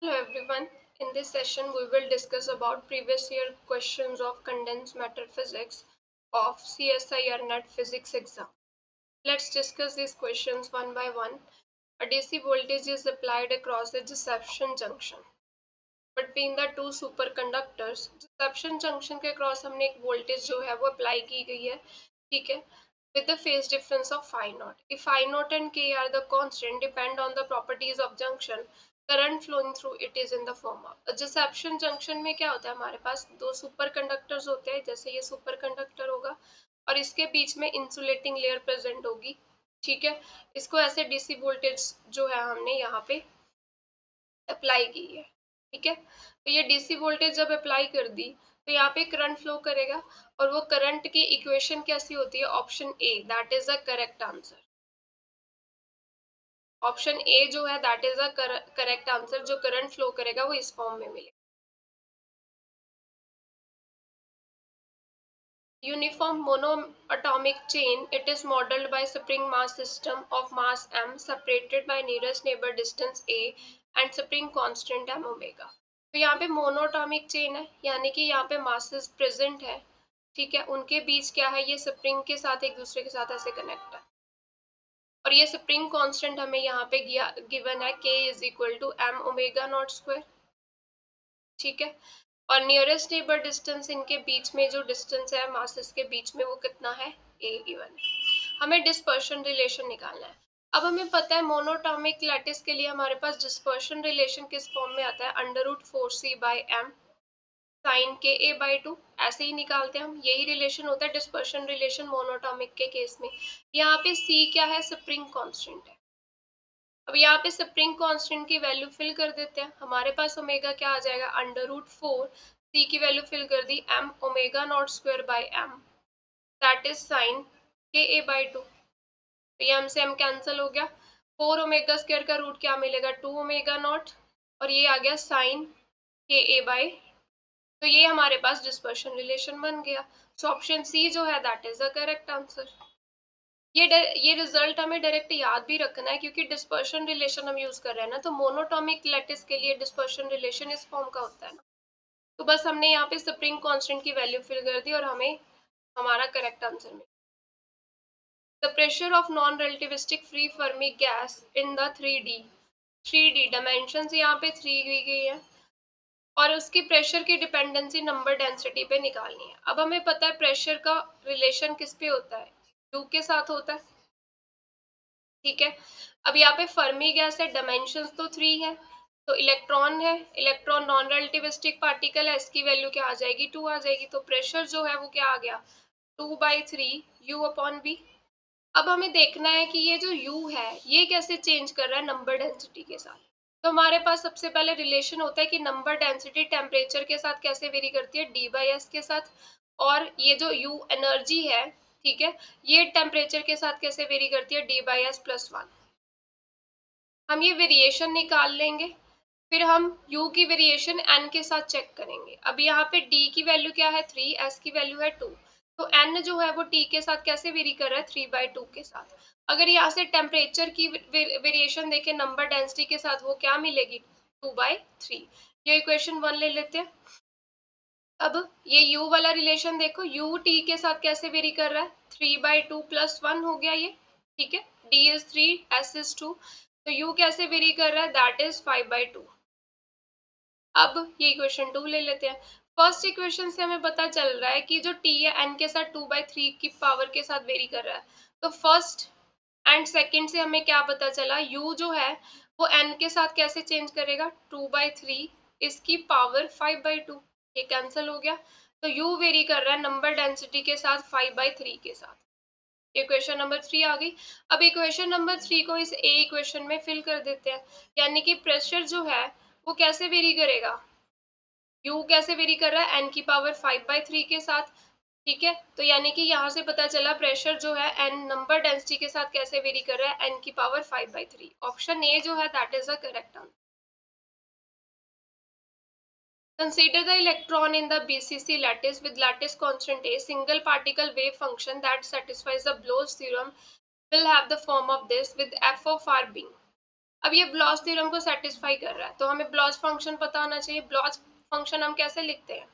Hello everyone. In this session, we will discuss about previous year questions of condensed matter physics of CSIR NET physics exam. Let's discuss these questions one by one. A DC voltage is applied across the reception junction between the two superconductors. Reception junction के cross हमने एक voltage जो है वो apply की गई है, ठीक है, with the phase difference of phi naught. If phi naught and k are the constant depend on the properties of junction, current flowing through it is in the form of reception junction में क्या होता है, हमारे पास दो super conductors होते हैं, जैसे ये सुपर कंडक्टर होगा और इसके बीच में इंसुलेटिंग लेयर प्रेजेंट होगी, ठीक है। इसको ऐसे डीसी वोल्टेज जो है हमने यहाँ पे अप्लाई की है, ठीक है। तो ये डीसी वोल्टेज जब अप्लाई कर दी तो यहाँ पे करंट फ्लो करेगा और वो करंट की इक्वेशन कैसी होती है, option A that is the correct answer. Option A जो है that is the correct answer. जो करंट फ्लो करेगा वो इस फॉर्म में मिलेगा। Uniform monoatomic chain, it is modeled by spring mass system of mass m separated by nearest neighbor distance a and spring constant m omega। तो यहाँ पे monoatomic chain है, यानी कि यहाँ पे मासेस प्रेजेंट है, ठीक है, उनके बीच क्या है, ये स्प्रिंग के साथ एक दूसरे के साथ ऐसे कनेक्ट है और ये स्प्रिंग कांस्टेंट हमें यहाँ पे गिवन है k is equal to m omega not square, ठीक है। और नियरेस्ट नेबर डिस्टेंस, इनके बीच में जो डिस्टेंस है मासेस के बीच में, वो कितना है, a गिवन है। हमें डिस्पर्शन रिलेशन निकालना है। अब हमें पता है मोनोटॉमिक लैटिस के लिए हमारे पास डिस्पर्शन रिलेशन किस फॉर्म में आता है, √4c/m साइन के ए बाई टू, ऐसे ही निकालते हैं हम। यही रिलेशन होता है डिस्पर्शन रिलेशन मोनोटॉमिक के केस में। यहाँ पे c क्या है, स्प्रिंग कांस्टेंट है। अब यहाँ पे स्प्रिंग कांस्टेंट की वैल्यू फिल कर देते हैं। हमारे पास ओमेगा क्या आ जाएगा, √4, सी की वैल्यू फिल कर दी, m omega not square by m that is sine के ए बाई टू। तो ये m से m कैंसिल हो गया। 4 ओमेगा स्क्वायर का रूट क्या मिलेगा, 2 ओमेगा नॉट, और ये आ गया साइन के ए बाई। तो ये हमारे पास डिस्पर्शन रिलेशन बन गया। सो ऑप्शन सी जो है that is the correct answer. ये रिजल्ट हमें डायरेक्ट याद भी रखना है, क्योंकि डिस्पर्शन रिलेशन हम यूज कर रहे हैं ना, तो मोनोटॉमिक लैटिस के लिए डिस्पर्शन रिलेशन इस फॉर्म का होता है ना। तो बस हमने यहाँ पे स्प्रिंग कांस्टेंट की वैल्यू फिल कर दी और हमें हमारा करेक्ट आंसर मिला। The pressure of non relativistic free Fermi gas in the 3D dimension यहाँ पे 3 दी गई है और उसकी प्रेशर की डिपेंडेंसी नंबर डेंसिटी पे निकालनी है। अब हमें पता है प्रेशर का रिलेशन किस पे होता है, U के साथ होता है, ठीक है। अब यहाँ पे फर्मी गैस है, डायमेंशंस तो 3 है, तो इलेक्ट्रॉन है, इलेक्ट्रॉन नॉन रिलेटिविस्टिक पार्टिकल है, इसकी वैल्यू क्या आ जाएगी, 2 आ जाएगी। तो प्रेशर जो है वो क्या आ गया, 2/3 U/V। अब हमें देखना है कि ये जो U है ये कैसे चेंज कर रहा है नंबर डेंसिटी के साथ। तो हमारे पास सबसे पहले रिलेशन होता है कि नंबर डेंसिटी टेम्परेचर के साथ कैसे वेरी करती है, D/S के साथ, और ये जो U एनर्जी है, ठीक है, ये टेम्परेचर के साथ कैसे वेरी करती है, D/S+1। हम ये वेरिएशन निकाल लेंगे, फिर हम U की वेरिएशन N के साथ चेक करेंगे। अब यहाँ पे D की वैल्यू क्या है, 3, S की वैल्यू है 2, तो N जो है वो T के साथ कैसे वेरी कर रहा है, 3/2 के साथ। अगर यहाँ से टेम्परेचर की वेरिएशन देखें नंबर डेंसिटी के साथ, वो क्या मिलेगी, 2/3। ये इक्वेशन 1 ले लेते हैं। अब ये U वाला रिलेशन देखो, U T के साथ कैसे वेरी कर रहा है, 3/2 + 1 हो गया ये, ठीक है। D is 3, S is 2, तो U कैसे वेरी कर रहा है, दैट इज 5/2। अब ये इक्वेशन 2 ले लेते हैं। फर्स्ट इक्वेशन से हमें पता चल रहा है कि जो T है N के साथ 2/3 की पावर के साथ वेरी कर रहा है। तो फर्स्ट एंड सेकंड से हमें क्या पता चला, U जो है वो N के साथ कैसे चेंज करेगा, 2/3 इसकी पावर 5/2, ये कैंसिल हो गया। तो U वेरी कर रहा है नंबर डेंसिटी के साथ 5/3 के साथ। इक्वेशन नंबर 3 आ गई। अब इक्वेशन नंबर 3 को इस ए इक्वेशन में फिल कर देते हैं, यानी कि प्रेशर जो है वो कैसे वेरी करेगा, U कैसे वेरी कर रहा है, N की पावर 5/3 के साथ, ठीक है। तो यानी कि यहाँ से पता चला प्रेशर जो है N नंबर डेंसिटी के साथ कैसे वेरी कर रहा है, N की पावर 5/3। ऑप्शन ए जो है that is the correct answer. Consider the electron in the BCC lattice with lattice constant A, single particle wave function that satisfies the Bloch theorem will have the form of this with f of r being अब ये blotch theorem को satisfy कर रहा है, तो हमें blotch function पता होना चाहिए। ब्लॉच फंक्शन हम कैसे लिखते हैं,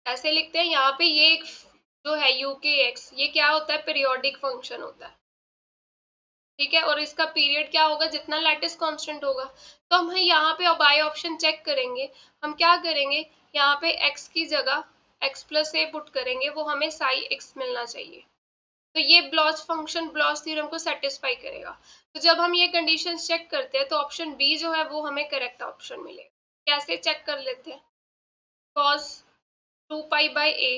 ऐसे लिखते हैं, यहाँ पे ये एक जो है यूके एक्स, ये क्या होता है, पीरियोडिक फंक्शन होता है, ठीक है। और इसका पीरियड क्या होगा, जितना लैटिस कांस्टेंट होगा। तो हम यहाँ पे बाय ऑप्शन चेक करेंगे। हम क्या करेंगे, यहाँ पे x की जगह x प्लस ए पुट करेंगे, वो हमें साई x मिलना चाहिए। तो ये ब्लॉच फंक्शन ब्लॉच थ्योरम को सेटिस्फाई करेगा। तो जब हम ये कंडीशन चेक करते हैं तो ऑप्शन बी जो है वो हमें करेक्ट ऑप्शन मिलेगा। कैसे चेक कर लेते हैं, cos 2 pi by a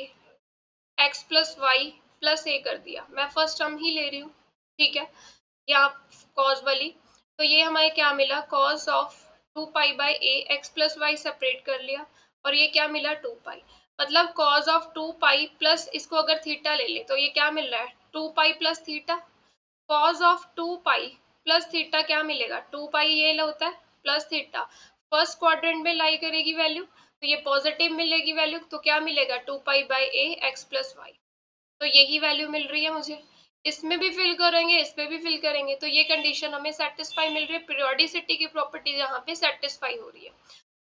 x plus y plus a कर दिया, मैं फर्स्ट टर्म ही ले रही हूँ, ठीक है, या कॉज वाली। तो ये हमें क्या मिला, cos of 2 pi by a x plus y separate कर लिया, और ये क्या मिला 2 पाई। मतलब कॉज ऑफ 2 पाई प्लस इसको अगर थीटा ले ले तो ये क्या मिल रहा है, 2 pi plus theta. Cause of 2 pi plus theta क्या मिलेगा, 2 पाई ये होता है प्लस थीटा, फर्स्ट क्वाड्रेंट में लाई करेगी वैल्यू, तो ये पॉजिटिव मिलेगी वैल्यू, तो क्या मिलेगा 2 pi by a x plus y. तो यही वैल्यू मिल रही है मुझे, इसमें भी फिल करेंगे, इसमें भी फिल करेंगे, तो ये कंडीशन हमें सेटिस्फाई मिल रही है, पीरियोडिसिटी की प्रॉपर्टी यहाँ पे सेटिस्फाई हो रही है।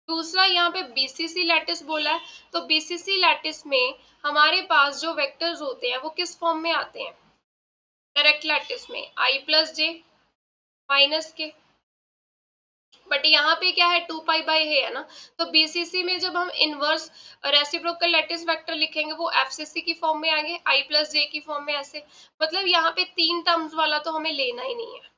दूसरा यहाँ पे बीसीसी लैटिस बोला है, तो बीसीसी लैटिस में हमारे पास जो वेक्टर्स होते हैं वो किस फॉर्म में आते हैं, डायरेक्ट लैटिस में आई प्लस जे माइनस के, बट यहाँ पे क्या है 2 पाई बाई है ना। तो बीसीसी में जब हम इनवर्स रेसिप्रोकल लैटिस वेक्टर लिखेंगे वो एफसीसी की फॉर्म में आएंगे, आई प्लस जे की फॉर्म में ऐसे। मतलब यहाँ पे 3 टर्म्स वाला तो हमें लेना ही नहीं है,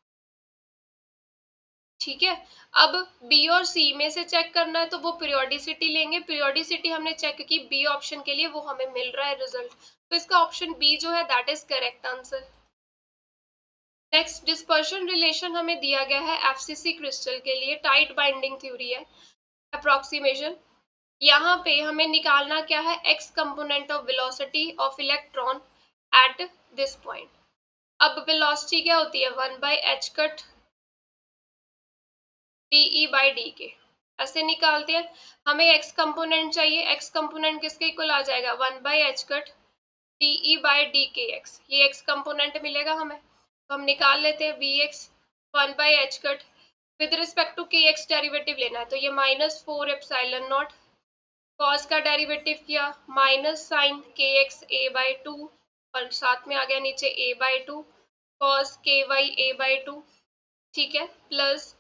ठीक है। अब बी और सी में से चेक करना है तो वो पीरियोडिसिटी लेंगे, पीरियोडिसिटी हमने चेक की बी ऑप्शन के लिए, वो हमें मिल रहा है रिजल्ट। तो इसका ऑप्शन बी जो है that is correct answer. Next dispersion relation हमें दिया गया है एफसीसी क्रिस्टल के लिए, टाइट बाइंडिंग थ्योरी है, अप्रोक्सीमेशन। यहाँ पे हमें निकालना क्या है, x component of velocity of electron at this point. अब वेलोसिटी क्या होती है, 1/h cut d by d के, ऐसे निकालते हैं। हमें एक्स कंपोनेंट चाहिए, एक्स कंपोनेंट किसके इक्वल आ जाएगा, 1/h cut d by d k x, ये एक्स कंपोनेंट मिलेगा हमें, तो हम निकाल लेते हैं v x 1/h cut, with respect to k x derivative लेना है, तो ये -4 एप्सिलॉन नॉट, कॉस का डेरिवेटिव किया minus sine k x a by two, और साथ में आ गया नीचे a by two, cos k y a by to, ठीक है, प्लस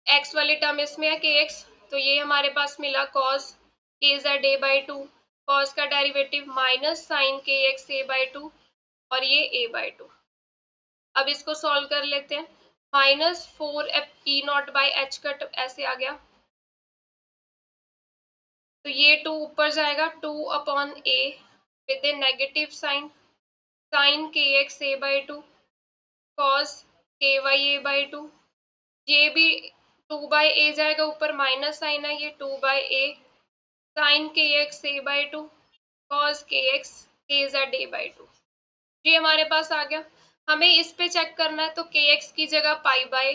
एक्स वाली टर्म इसमें है के एक्स, तो ये हमारे पास मिला cos k z A by two, cos का derivative minus sine k x a by two, और ये ए बाई टू। अब इसको सॉल्व कर लेते हैं, -4 e naught by h cut ऐसे आ गया, तो ये 2 ऊपर जाएगा, 2/a with a negative sine, sine k x a by two, cos k y a by two, ये भी 2/a जाएगा ऊपर, माइनस साइन है, ये 2/a sign k x a by two, cos के एक्स के जेड ए बाई टू, ये हमारे पास आ गया। हमें इस पे चेक करना है, तो के एक्स की जगह पाई बाई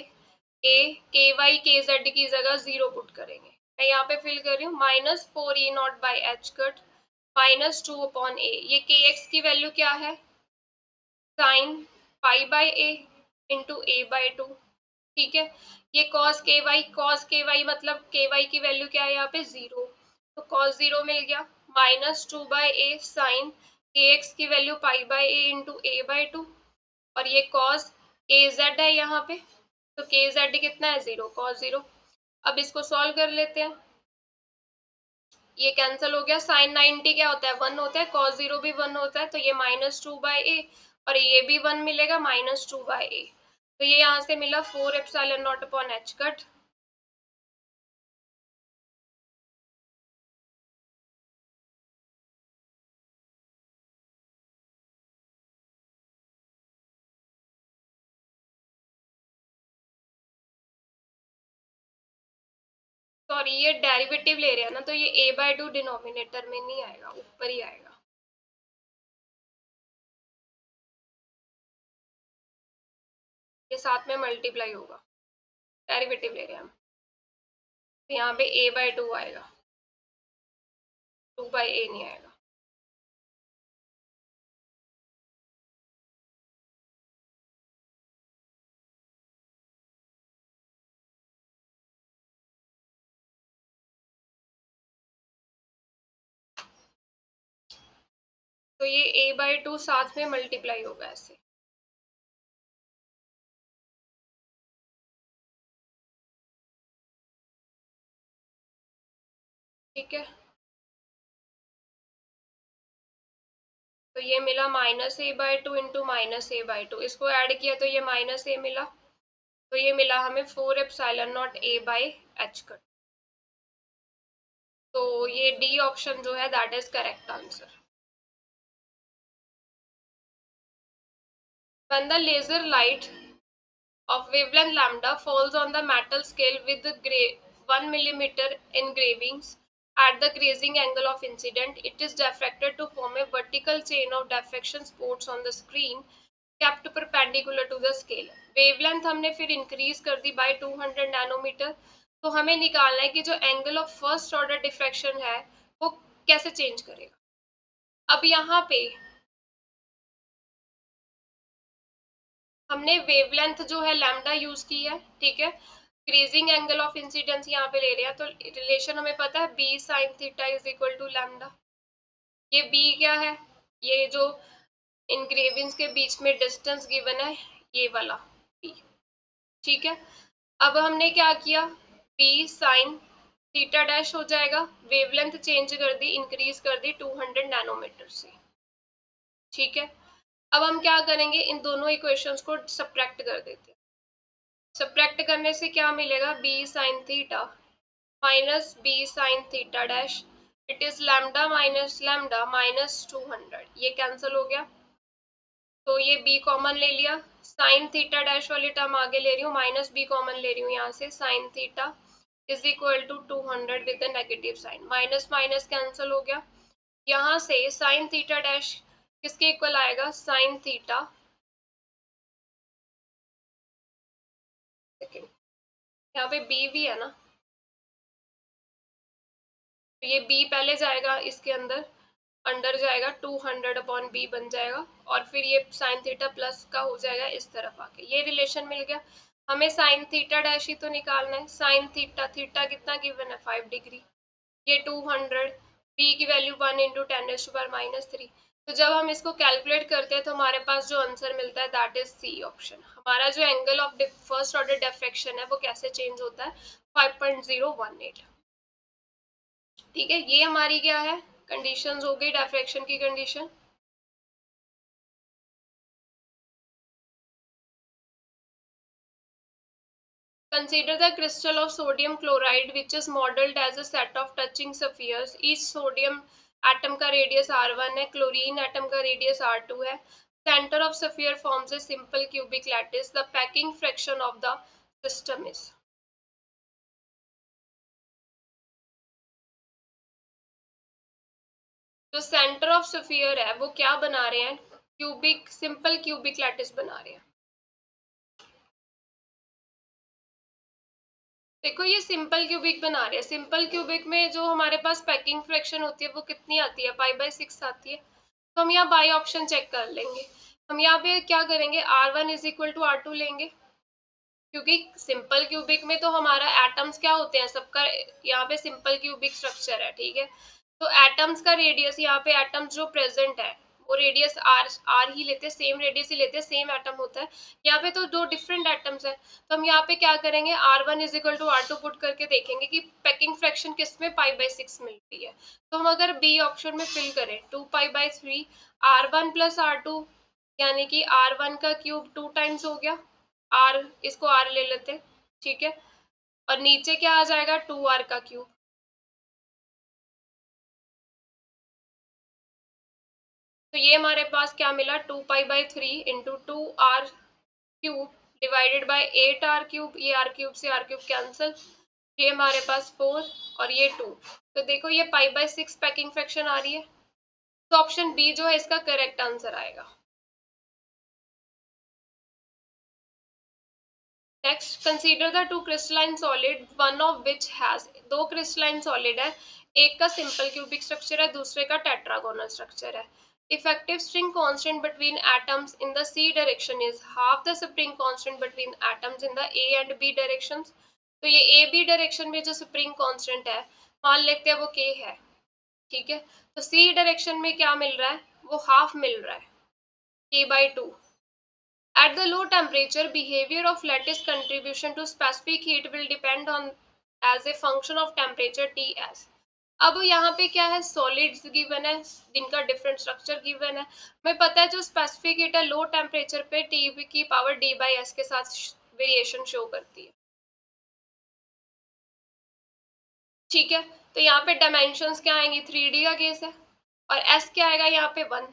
ए, के वाई के जेड की जगह 0 पुट करेंगे। मैं यहाँ पे फिल कर रही हूँ, -4 E0/h कट -2/a, ये के एक्स की वैल्यू क्या है, sine pi by A into A by to, ठीक है। ये कॉस के वाई मतलब के वाई की वैल्यू क्या है यहाँ पे 0, तो कॉस 0 मिल गया, -2/a साइन के एक्स की value pi by A into A by two, और ये कॉस के जेड है यहाँ पे, तो के जेड कितना है 0, कॉस 0। अब इसको सॉल्व कर लेते हैं, ये कैंसिल हो गया, साइन 90 क्या होता है 1 होता है, कॉस 0 भी 1 होता है, तो ये -2/a, और ये भी 1 मिलेगा -2/a, तो ये यहाँ से मिला 4 epsilon not upon h cut. Sorry ये डेरिवेटिव ले रहे हैं ना, तो ये a बाई टू डिनोमिनेटर में नहीं आएगा, ऊपर ही आएगा, ये साथ में मल्टीप्लाई होगा, डेरिवेटिव ले रहे हैं हम, तो यहाँ पे a बाई टू आएगा, 2/a नहीं आएगा। तो ये a/2 साथ में मल्टीप्लाई होगा ऐसे। ठीक है, तो ये मिला -a/2 इंटू -a/2, इसको ऐड किया तो ये -a मिला, तो ये मिला हमें 4ε0 a/h कट। तो ये डी ऑप्शन जो है that is correct answer. When the laser light of wavelength lambda falls on the metal scale with the 1 millimeter engravings at the grazing angle of incident, it is diffracted to form a vertical chain of diffraction spots on the screen kept perpendicular to the scale. Wavelength हमने फिर increase कर दी bye 200 nanometre. तो हमें निकालना है कि जो angle of first order diffraction है वो कैसे चेंज करेगा। अब यहाँ पे हमने वेवलेंथ जो है लैम्डा यूज की है, ठीक है। ग्रेजिंग एंगल ऑफ इंसिडेंस यहाँ पे ले रहे हैं, तो रिलेशन हमें पता है b sine theta is equal to lambda. ये बी क्या है, ये जो इनग्रेविंग्स के बीच में डिस्टेंस गिवन है ये वाला बी, ठीक है। अब हमने क्या किया, बी साइन थीटा डैश हो जाएगा, वेवलेंथ चेंज कर दी, इंक्रीज कर दी 200 नैनोमीटर से, ठीक है। अब हम क्या करेंगे, इन दोनों इक्वेशंस को सब्ट्रैक्ट कर देते हैं। सब्ट्रैक्ट करने से क्या मिलेगा, b sine theta minus b sine theta dash, it is lambda minus lambda minus 200, ये कैंसिल हो गया। तो ये b कॉमन ले लिया, साइन थीटा डैश वाली टर्म आगे ले रही हूँ, माइनस b कॉमन ले रही हूँ यहाँ से, sine theta is equal to 200 with negative sign, minus minus cancel हो गया। यहाँ से साइन थीटा डैश किसके इक्वल आएगा, साइन थीटा, सेकेंड यहाँ पे b भी है ना, तो ये b पहले जाएगा इसके अंदर, अंडर जाएगा 200/b बन जाएगा, और फिर ये साइन थीटा प्लस का हो जाएगा इस तरफ आके, ये रिलेशन मिल गया। हमें साइन थीटा डैश ही तो निकालना है, साइन थीटा, थीटा कितना गिवन है 5 डिग्री, ये 200, b की वैल्यू 1 इंटू 10⁻³ तो जब हम इसको कैलकुलेट करते हैं तो हमारे पास जो आंसर मिलता है दैट इज सी ऑप्शन। हमारा जो angle of first order diffraction है वो कैसे चेंज होता है, 5.018, ठीक है। ये हमारी क्या है, कंडीशंस हो गई डिफ्रैक्शन की condition. Consider the crystal of sodium chloride which is modeled as a set of touching spheres. Each sodium atom का radius r1 है, chlorine atom का radius r2 है. Center of sphere forms a simple cubic lattice. The packing fraction of the system is. जो centre of sphere है वो क्या बना रहे हैं, क्यूबिक, सिंपल क्यूबिक लैटिस बना रहे हैं। देखो ये सिंपल क्यूबिक बना रहे हैं, सिंपल क्यूबिक में जो हमारे पास पैकिंग फ्रैक्शन होती है वो कितनी आती है, π/6 आती है। तो हम यहाँ बाई ऑप्शन चेक कर लेंगे। हम यहाँ पे क्या करेंगे, r1 is equal to r2 लेंगे, क्योंकि सिंपल क्यूबिक में तो हमारा एटम्स क्या होते हैं सबका, यहाँ पे सिंपल क्यूबिक स्ट्रक्चर है, ठीक है। तो एटम्स का रेडियस, यहाँ पे एटम्स जो प्रेजेंट है वो रेडियस आर ही लेते हैं, सेम रेडियस ही लेते हैं, सेम एटम होता है। यहाँ पे तो दो डिफरेंट एटम्स है, तो हम यहाँ पे क्या करेंगे, r1 is equal to r2 put करके देखेंगे कि पैकिंग फ्रैक्शन किस में π/6 मिल रही है। तो हम अगर बी ऑप्शन में फिल करें 2π/3, r1 प्लस r2 यानी कि r1 का क्यूब 2 टाइम्स हो गया, r इसको r ले लेते, ठीक है, और नीचे क्या आ जाएगा 2r का क्यूब। तो ये हमारे पास क्या मिला, 2π/3 into 2r cube divided by 8r cube, ये r क्यूब से r क्यूब कैंसिल, ये हमारे पास 4 और ये 2। तो देखो ये π/6 पैकिंग फ्रैक्शन आ रही है, तो ऑप्शन बी जो है इसका करेक्ट आंसर आएगा। Next, consider the two crystalline solid one of which has, दो क्रिस्टलाइन सॉलिड है, एक का सिंपल क्यूबिक स्ट्रक्चर है, दूसरे का टेट्रागोनल स्ट्रक्चर है। Effective spring constant between atoms in the C direction is half the spring constant between atoms in the A and B directions. तो ये ए बी डायरेक्शन में जो स्प्रिंग कांस्टेंट है मान लेते हैं वो के है, ठीक है। तो सी डायरेक्शन में क्या मिल रहा है, वो हाफ मिल रहा है K/2। At the low temperature, behavior of lattice contribution to specific heat will depend on as a function of temperature Ts। अब यहाँ पे क्या है, सॉलिड्स गिवन है जिनका डिफरेंट स्ट्रक्चर गिवन है। हमें पता है जो स्पेसिफिक हीट है लो टेम्परेचर पे T की पावर D/S के साथ वेरिएशन शो करती है। ठीक है, तो यहाँ पे डायमेंशंस क्या आएंगी, 3D का केस है, और S क्या आएगा यहाँ पे 1।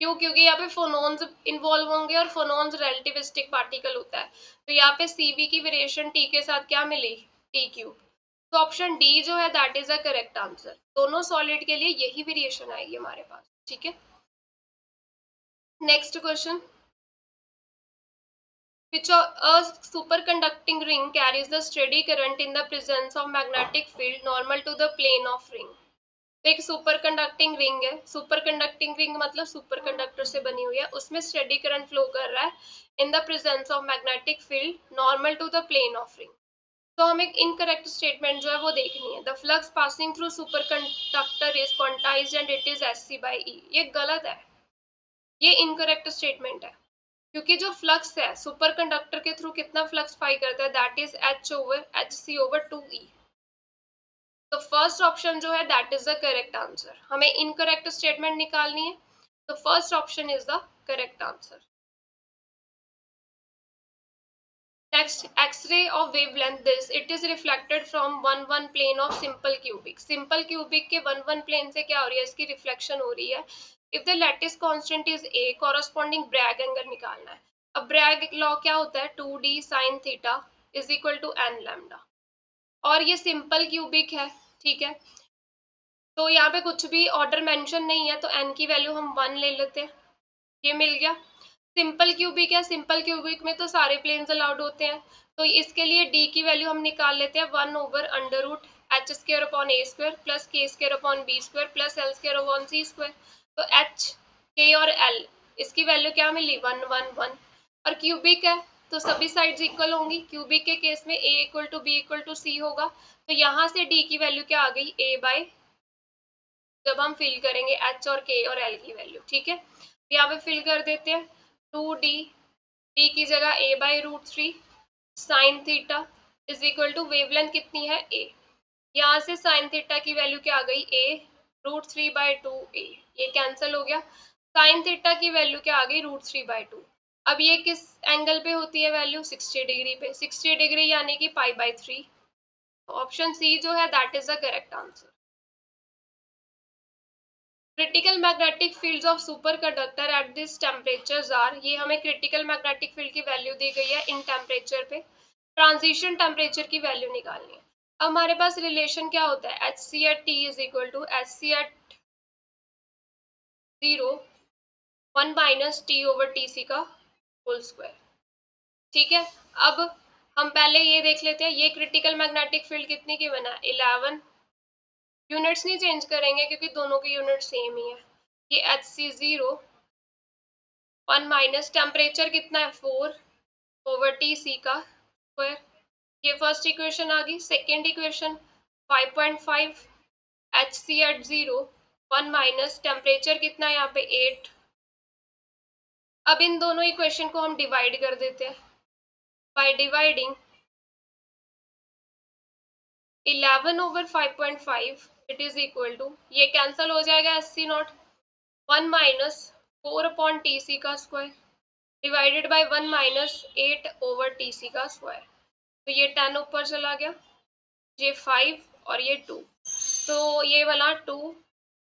क्यों, क्योंकि यहाँ पे फोनॉन्स इन्वॉल्व होंगे और फोनॉन्स रिलेटिविस्टिक पार्टिकल होता है, तो यहाँ पे Cv की वेरिएशन T के साथ क्या मिली, T3। तो ऑप्शन डी जो है that is a correct answer. दोनों सॉलिड के लिए यही वेरिएशन आएगी हमारे पास। ठीक है, next question, which a superconducting ring carries the steady current in the presence of magnetic field normal to the plane of ring। तो एक सुपर कंडक्टिंग रिंग है, सुपर कंडक्टिंग रिंग मतलब सुपर कंडक्टर से बनी हुई है, उसमें स्टेडी करंट फ्लो कर रहा है in the presence of magnetic field normal to the plane of ring. तो हमें इनकरेक्ट स्टेटमेंट जो है वो देखनी है। The flux passing through super conductor is quantized and it is SC/E। ये गलत है, ये इनकरेक्ट स्टेटमेंट है, क्योंकि जो फ्लक्स है सुपर कंडक्टर के थ्रू कितना फ्लक्स पाई करता है, दैट इज H/HC/2E। तो फर्स्ट ऑप्शन जो है that is the correct answer. हमें इनकरेक्ट स्टेटमेंट निकालनी है, तो first option is the correct answer. Next, X-ray of wavelength this it is reflected from 1 plane of simple cubic। simple cubic के 1 plane से क्या हो रही है, इसकी रिफ्लेक्शन हो रही है। If the lattice constant is A, corresponding Bragg angle निकालना है। अब Bragg लॉ क्या होता है, 2D sin theta is equal to n lambda, और ये सिंपल क्यूबिक है। ठीक है, तो यहाँ पे कुछ भी ऑर्डर मेंशन नहीं है, तो n की वैल्यू हम 1 ले लेते हैं, ये मिल गया। सिंपल क्यूबिक है, सिंपल क्यूबिक में तो सारे प्लेन्स अलाउड होते हैं, तो इसके लिए d की वैल्यू हम निकाल लेते हैं 1/√h² plus k² plus l² तो h, k और l इसकी वैल्यू क्या मिली, 1 1 1। और क्यूबिक है तो सभी साइड्स इक्वल होंगी, क्यूबिक के केस में a = b = c होगा, तो यहाँ से d की वैल्यू क्या आ गई, a/, जब हम फिल करेंगे h और k और l की वैल्यू। ठीक है, यहाँ पे फिल कर देते हैं, 2d, d की जगह a/√3 sine theta is equal to wavelength कितनी है a, यहाँ से साइन थीटा की वैल्यू क्या आ गई, a√3/2a, ये कैंसिल हो गया। साइन थीटा की वैल्यू क्या आ गई, √3/2। अब ये किस एंगल पे होती है वैल्यू, 60 डिग्री पे, 60 डिग्री यानी कि π/3। ऑप्शन सी जो है that is the correct answer. Critical magnetic fields of super conductor at this temperatures are, ये हमें क्रिटिकल मैग्नेटिक फील्ड की वैल्यू दी गई है इन टेम्परेचर पे, ट्रांजिशन टेम्परेचर की वैल्यू निकालनी है। अब हमारे पास रिलेशन क्या होता है, HC@T is equal to HC@0 1 - T/TC का होल स्क्वायर। ठीक है, अब हम पहले ये देख लेते हैं, ये क्रिटिकल मैग्नेटिक फील्ड कितनी की बना है, 11। यूनिट्स नहीं चेंज करेंगे क्योंकि दोनों के यूनिट सेम ही है। ये HC0 1 माइनस टेम्परेचर कितना है, 4/TC का स्क्वायर। ये फर्स्ट इक्वेशन आ गई। Second equation 5.5 HC@0 1 minus temperature कितना है यहाँ पे 8। अब इन दोनों इक्वेशन को हम डिवाइड कर देते हैं, by dividing 11/5.5 it is equal to, ये कैंसिल हो जाएगा SC0 1 माइनस 4/TC का square divided by 1 minus 8/TC का स्क्वायर। तो ये 10 ऊपर चला गया, ये 5 और ये 2, तो ये वाला 2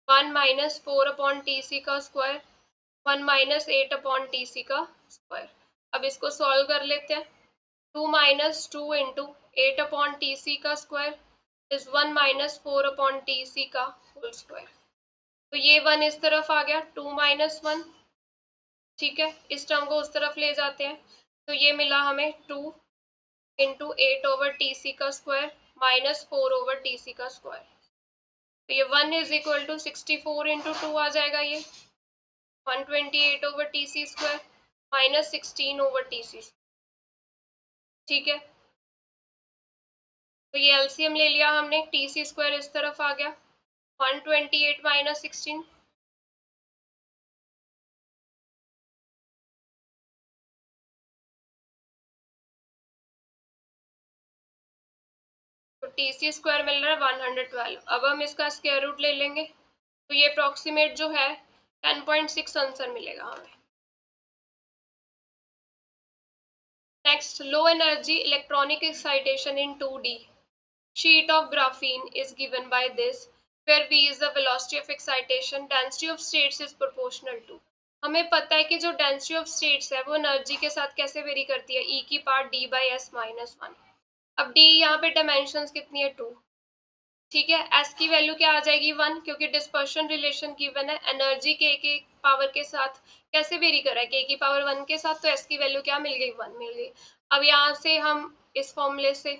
1 माइनस 4/TC का स्क्वायर 1 माइनस 8/TC का स्क्वायर। अब इसको सॉल्व कर लेते हैं, 2 माइनस 2 इंटू 8/TC का स्क्वायर इज 1 माइनस 4/TC का होल स्क्वायर। तो ये 1 इस तरफ आ गया, 2 माइनस 1। ठीक है, इस टर्म को उस तरफ ले जाते हैं, तो ये मिला हमें 2 इंटू 8/TC का स्क्वायर माइनस 4/TC का स्क्वायर। तो ये 1 इज इक्वल टू 64 इंटू 2 आ जाएगा, ये 128/TC स्क्वायर माइनस 16/TC। ठीक है, तो ये एलसीएम ले लिया हमने, TC स्क्वायर इस तरफ आ गया, 128 माइनस 16 टी सी स्क्वायर मिल रहा है 112। अब हम इसका स्क्वायर रूट ले लेंगे तो ये अप्रोक्सीमेट जो है 10.6 आंसर मिलेगा हमें। Next, low energy electronic excitation in 2D sheet of graphene is given by this, where V is the velocity of excitation, density of states is proportional to। हमें पता है कि जो डेंसिटी ऑफ स्टेट्स है वो energy के साथ कैसे वेरी करती है, ई की power D by S minus one. अब डी यहाँ पे डायमेंशंस कितनी है, 2। ठीक है, एस की वैल्यू क्या आ जाएगी, 1, क्योंकि डिस्पर्शन रिलेशन गिवन है एनर्जी के पावर के साथ कैसे वेरी कर रहा है, के की पावर 1 के साथ, तो एस की वैल्यू क्या मिल गई, 1 मिल गई। अब यहाँ से हम इस फॉर्मूले से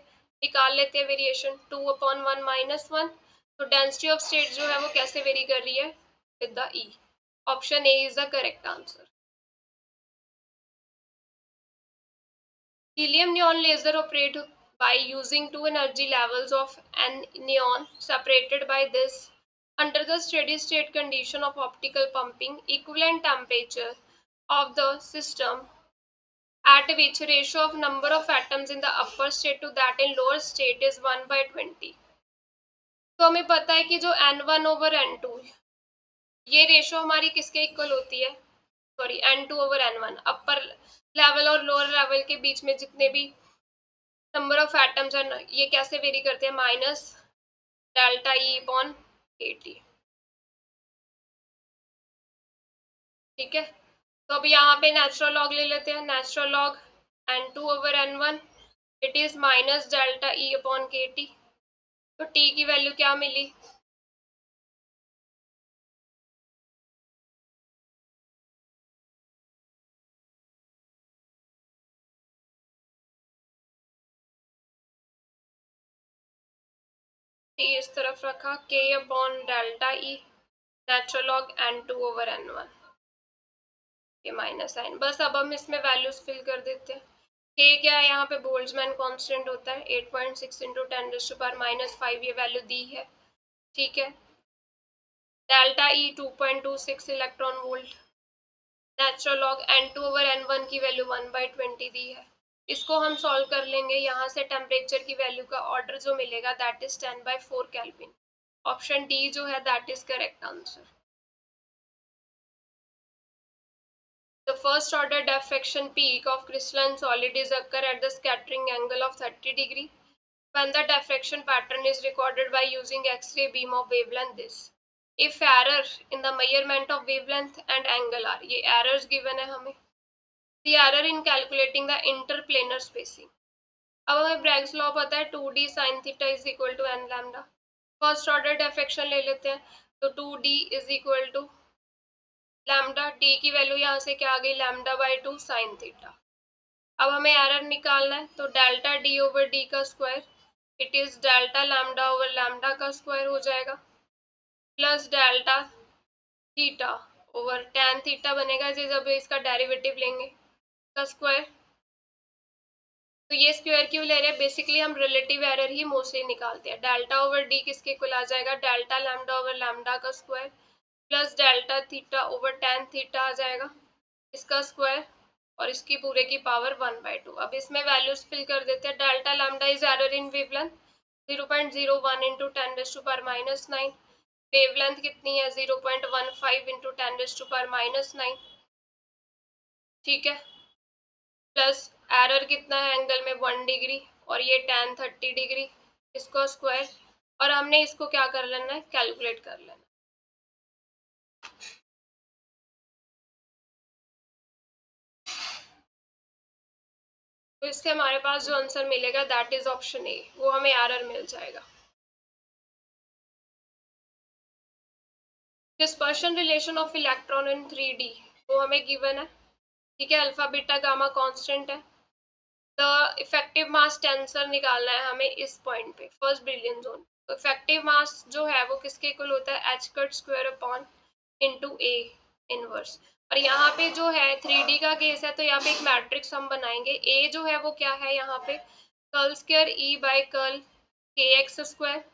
निकाल लेते हैं वेरिएशन 2/1 माइनस 1। तो डेंसिटी ऑफ स्टेट जो है वो कैसे वेरी कर रही है, with the E. Option A is the correct answer. Helium neon laser operate by using two energy levels of an neon separated by this. Under the steady state condition of optical pumping, equivalent temperature of the system at which ratio of number of atoms in the upper state to that in lower state is 1/20। तो हमें पता है कि जो N1 over N2 ये ratio हमारी किसके equal होती है, sorry N2 over N1, upper level और लोअर लेवल के बीच में जितने भी नंबर ऑफ एटम्स है ये कैसे वेरी करते हैं, minus delta E upon eighty. ठीक है, तो अब यहाँ पे नेचुरल लॉग ले लेते हैं, natural log N2 over N1 it is minus delta E upon के टी। तो टी की वैल्यू क्या मिली, टी इस तरफ रखा, के upon delta E, natural log N2 over N1, ये माइनस साइन। बस अब हम इसमें वैल्यूज फिल कर देते हैं। के क्या है, यहाँ पे बोल्ट्जमैन कांस्टेंट होता है 8.6 इंटू 10⁻⁵ ये वैल्यू दी है। ठीक है, delta E 2.26 electron volt, natural log N2 over N1 की वैल्यू 1/20 दी है। इसको हम सॉल्व कर लेंगे, यहाँ से टेम्परेचर की वैल्यू का ऑर्डर जो मिलेगा that is 10/4 kelvin. Option D जो है that is correct answer. The first order diffraction peak of crystalline solid is occur at the scattering angle of 30° when the diffraction pattern is recorded by using X-ray beam of wavelength this. If error in the measurement of wavelength and angle are, ये errors given है हमें, the error in calculating the interplanar spacing। अब हमें Bragg's law पता है 2d sin theta is equal to n lambda। First order diffraction ले लेते हैं, तो 2d is equal to lambda, D की वैल्यू यहाँ से क्या आ गई, λ/2 sin थीटा। अब हमें एरर निकालना है, तो डेल्टा डी ओवर डी का square it is delta lambda over lambda का स्क्वायर हो जाएगा, plus delta theta over tan theta बनेगा जब इसका डेरिवेटिव लेंगे का स्क्वायर। तो ये स्क्वायर क्यों ले रहे हैं, बेसिकली हम रिलेटिव एरर ही मोस्टली निकालते हैं। डेल्टा ओवर डी किसके इक्वल आ जाएगा, डेल्टा लैम्डा ओवर लैम्डा का square plus delta theta over tan theta आ जाएगा इसका स्क्वायर, और इसकी पूरे की पावर 1/2। अब इसमें वैल्यूज फिल कर देते हैं। Delta lambda is error in wavelength 0.01 into 10⁻⁹। Wavelength कितनी है, 0.15 इंटू 10⁻⁹। ठीक है, प्लस एरर कितना है एंगल में 1 डिग्री, और ये tan 30° इसको स्क्वायर, और हमने इसको क्या कर लेना है, कैलकुलेट कर लेना। तो इससे हमारे पास जो आंसर मिलेगा दैट इज ऑप्शन ए, वो हमें एरर मिल जाएगा। Dispersion relation of electron in 3D वो हमें गिवन है। ठीक है, अल्फा बीटा गामा कांस्टेंट है। द इफेक्टिव मास टेंसर निकालना है हमें इस पॉइंट पे, फर्स्ट ब्रिलियन जोन। तो इफेक्टिव मास जो है वो किसके इक्वल होता है, H cut square upon into A inverse. और यहाँ पे जो है 3D का केस है, तो यहाँ पे एक मैट्रिक्स हम बनाएंगे। ए जो है वो क्या है, यहाँ पे curl square E by curl k x square,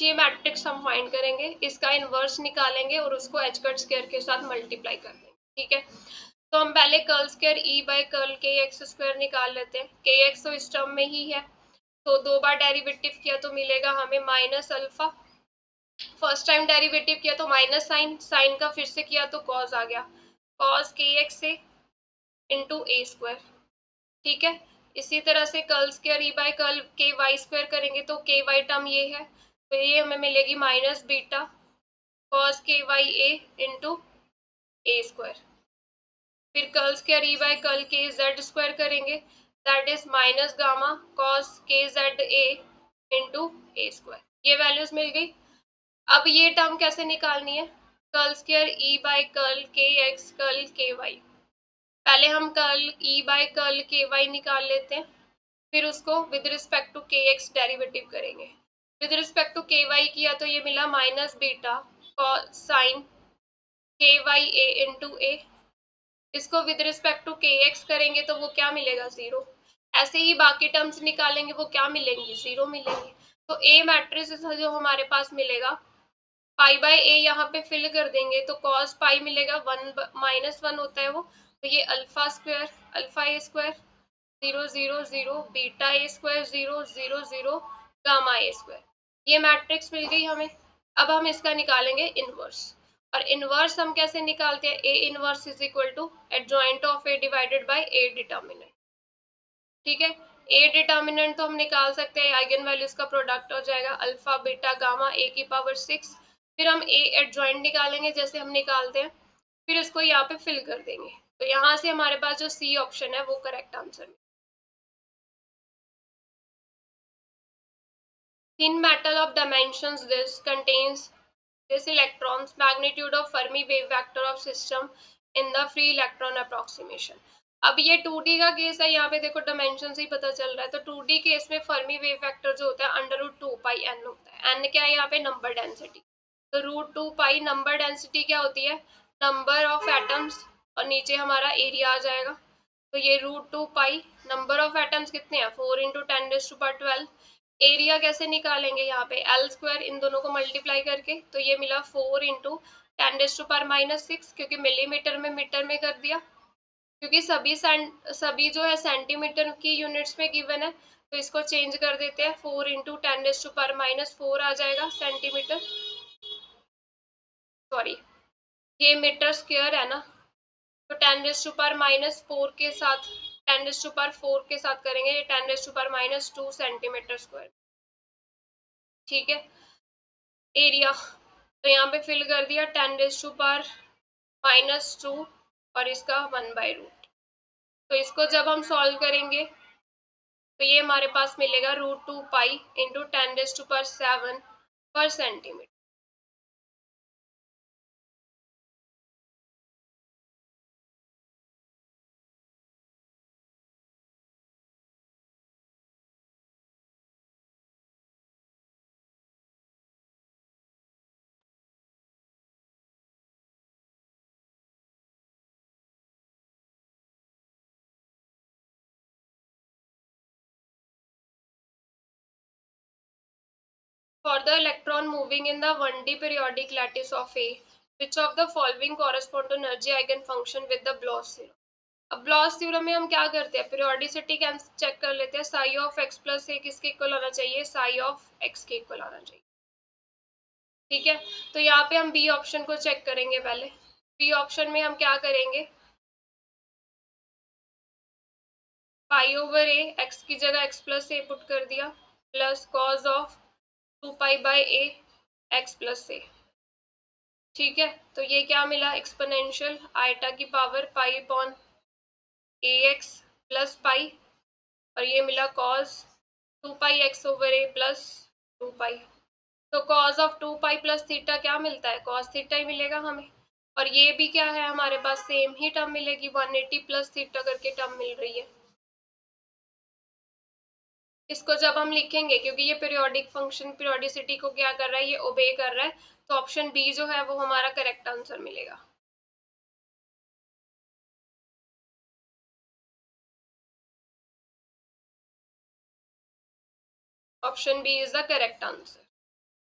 ये मैट्रिक्स हम फाइंड करेंगे, इसका इनवर्स निकालेंगे और उसको एच कट स्क्वायर के साथ मल्टीप्लाई कर देंगे। ठीक है, तो हम पहले curl square E by curl k x square निकाल लेते हैं। के एक्स तो इस टर्म में ही है, तो 2 बार डेरिवेटिव किया तो मिलेगा हमें minus alpha. First time derivative किया तो माइनस साइन, साइन का फिर से किया तो कॉस आ गया, कॉस के एक्स से इंटू ए स्क्वायर। ठीक है, इसी तरह से curl square E by curl k Y square करेंगे तो के वाई टर्म ये है, तो ये हमें मिलेगी minus beta cos k y a into a square. फिर curl square E by curl k z square करेंगे, that is minus gamma cos k z a into a square. ये वैल्यूज मिल गई। अब ये टर्म कैसे निकालनी है, curl square E by curl k x curl k y. पहले हम curl E by curl k y निकाल लेते हैं, फिर उसको with respect to k x derivative करेंगे। विद रिस्पेक्ट टू के वाई किया तो ये मिला माइनस बीटा साइन के वाई ए इंटू ए। इसको with respect to k x करेंगे तो वो क्या मिलेगा, जीरो। ऐसे ही बाकी टर्म्स निकालेंगे, वो क्या मिलेंगी, जीरो मिलेंगी। तो ए मैट्रिक्स जो हमारे पास मिलेगा, पाई बाय ए यहाँ पे फिल कर देंगे तो कॉस पाई मिलेगा, वन माइनस वन होता है वो, तो ये alpha square alpha A square zero zero zero beta A square zero zero zero gamma A square. ये मैट्रिक्स मिल गई हमें। अब हम इसका निकालेंगे इनवर्स, और इनवर्स हम कैसे निकालते हैं, A inverse is equal to adjoint of A divided by A determinant. ठीक है, ए डिटर्मिनेंट तो हम निकाल सकते हैं, आइगन वैल्यूज का प्रोडक्ट हो जाएगा अल्फा बीटा गामा ए की पावर 6। फिर हम ए एडजॉइंट निकालेंगे जैसे हम निकालते हैं, फिर इसको यहाँ पे फिल कर देंगे, तो यहाँ से हमारे पास जो सी ऑप्शन है वो करेक्ट आंसर है। Thin metal of dimensions this contains this electrons magnitude of Fermi wave vector of system in the free electron approximation। अब ये 2D का केस है, यहाँ पे देखो डायमेंशन से ही पता चल रहा है। तो 2D केस में फर्मी वेव वेक्टर जो होता है अंडर रूट 2 पाई एन होता है। एन क्या है यहाँ पे, नंबर डेंसिटी। तो रूट 2 पाई नंबर डेंसिटी क्या होती है, नंबर ऑफ एटम्स, और नीचे हमारा एरिया आ जाएगा। तो ये root 2 pi number of atoms कितने हैं, 4 इंटू 10⁻12। एरिया कैसे निकालेंगे, यहाँ पे एल स्क्वायर इन दोनों को मल्टीप्लाई करके, तो ये मिला 4 इंटू 10⁻⁻6, क्योंकि मिलीमीटर में मीटर में कर दिया, क्योंकि सभी जो है सेंटीमीटर की यूनिट्स में गिवन है, तो इसको चेंज कर देते हैं, 4 इंटू 10⁻⁻4 आ जाएगा सेंटीमीटर, सॉरी ये मीटर स्क्वायर है ना, तो 10⁻⁻4 के साथ 10⁻4 के साथ करेंगे, ये 10⁻⁻2 सेंटीमीटर स्क्वायर। ठीक है, एरिया तो यहाँ पे फिल कर दिया 10⁻⁻2 और इसका 1/रूट। तो इसको जब हम सॉल्व करेंगे तो ये हमारे पास मिलेगा रूट 2 पाई इंटू 10⁻7 पर centimetre. For the electron moving in the 1D periodic lattice of A, which of the following correspond to energy eigenfunction with the Bloch theorem? अब ब्लॉस थ्योरम में हम क्या करते हैं, पीरियोडिसिटी चेक कर लेते हैं, साई ऑफ एक्स प्लस ए किसके इक्वल आना चाहिए, साई ऑफ एक्स के इक्वल आना चाहिए। ठीक है, तो यहाँ पे हम बी ऑप्शन को चेक करेंगे। पहले बी ऑप्शन में हम क्या करेंगे, पाई ओवर ए, एक्स की जगह एक्स प्लस ए पुट कर दिया, plus cos of 2 pi by a x plus a. ठीक है, तो ये क्या मिला, एक्सपोनेंशियल आइटा की power pi upon a x plus pi, और ये मिला cos 2 pi x over a plus 2 pi. तो cos of 2 pi plus theta क्या मिलता है, कॉस थीटा ही मिलेगा हमें। और ये भी क्या है हमारे पास, सेम ही टर्म मिलेगी, 180 प्लस थीटा करके टर्म मिल रही है। इसको जब हम लिखेंगे, क्योंकि ये पीरियोडिक फंक्शन पीरियोडिसिटी को क्या कर रहा है, ये ओबे कर रहा है, तो ऑप्शन बी जो है वो हमारा करेक्ट आंसर मिलेगा। Option B is the correct answer.